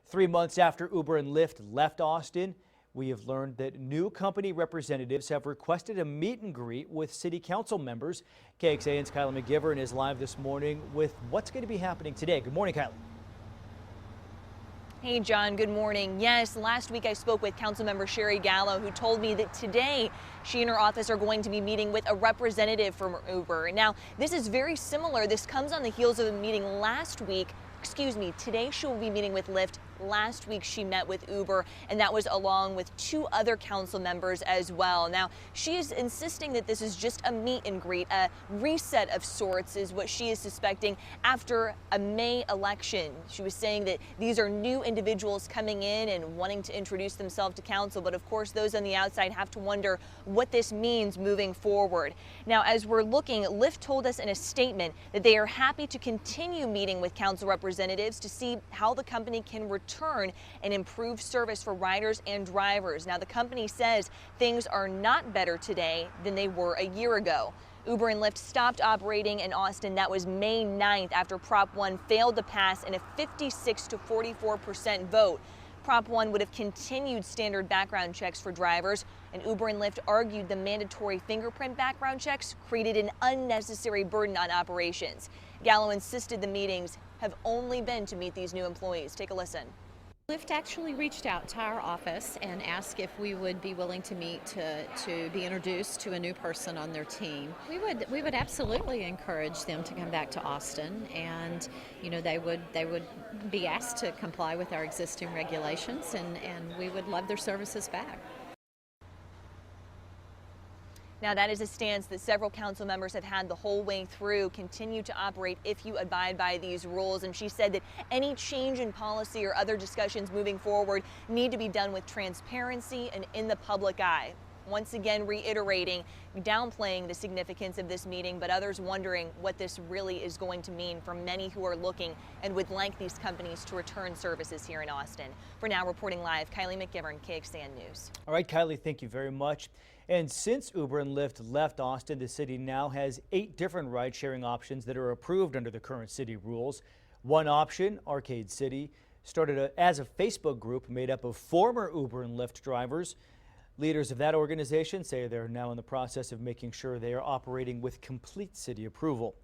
3 months after Uber and Lyft left Austin, we have learned that new company representatives have requested a meet and greet with city council members. KXAN's Kylie McGivern is live this morning with what's going to be happening today. Good morning, Kylie. Hey, John, good morning. Yes, last week I spoke with Councilmember Sherry Gallo, who told me that today she and her office are going to be meeting with a representative from Uber. Now, this is very similar. This comes on the heels of a meeting last week. Today she will be meeting with Lyft. Last week she met with Uber, and that was along with 2 other council members as well. Now, she is insisting that this is just a meet and greet, a reset of sorts is what she is suspecting after a May election. She was saying that these are new individuals coming in and wanting to introduce themselves to council, but of course those on the outside have to wonder what this means moving forward. Now, as we're looking, Lyft told us in a statement that they are happy to continue meeting with council representatives to see how the company can return and improve service for riders and drivers. Now, the company says things are not better today than they were a year ago. Uber and Lyft stopped operating in Austin. That was May 9th after Prop 1 failed to pass in a 56 to 44% vote. Prop 1 would have continued standard background checks for drivers, and Uber and Lyft argued the mandatory fingerprint background checks created an unnecessary burden on operations. Gallo insisted the meetings have only been to meet these new employees. Take a listen. Lyft actually reached out to our office and asked if we would be willing to meet to be introduced to a new person on their team. We would absolutely encourage them to come back to Austin, and they would be asked to comply with our existing regulations, and we would love their services back. Now, that is a stance that several council members have had the whole way through. Continue to operate if you abide by these rules. And she said that any change in policy or other discussions moving forward need to be done with transparency and in the public eye. Once again, reiterating, downplaying the significance of this meeting, but others wondering what this really is going to mean for many who are looking and would like these companies to return services here in Austin. For now, reporting live, Kylie McGivern, KXAN News. All right, Kylie, thank you very much. And since Uber and Lyft left Austin, the city now has 8 different ride-sharing options that are approved under the current city rules. One option, Arcade City, started as a Facebook group made up of former Uber and Lyft drivers. Leaders of that organization say they're now in the process of making sure they are operating with complete city approval.